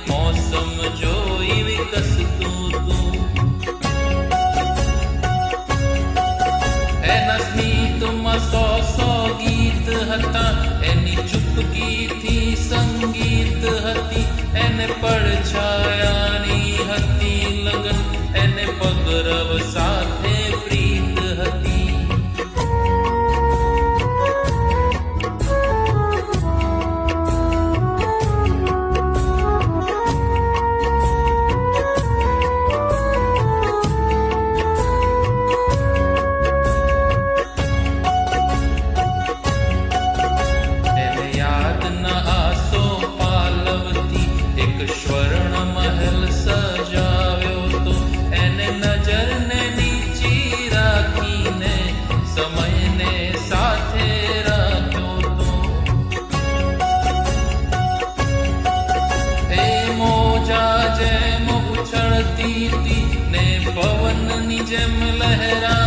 મોસમ જોઈ વિકસતું તું. એના સ્મિતમાં 100 ગીત હતા, એની ચૂપકીથી સંગીત હતી. એને પડછાયાની હતી લગન, એને પગરવ સાથે પ્રીત હતી. સ્વર્ણ મહેલ સજાવ્યો તો, એને નજરને નીચી રાખીને સમયને સાથે રાખ્યો તો. એ મોજા જેમ ઉછળતી હતી ને પવનની જેમ લહેરા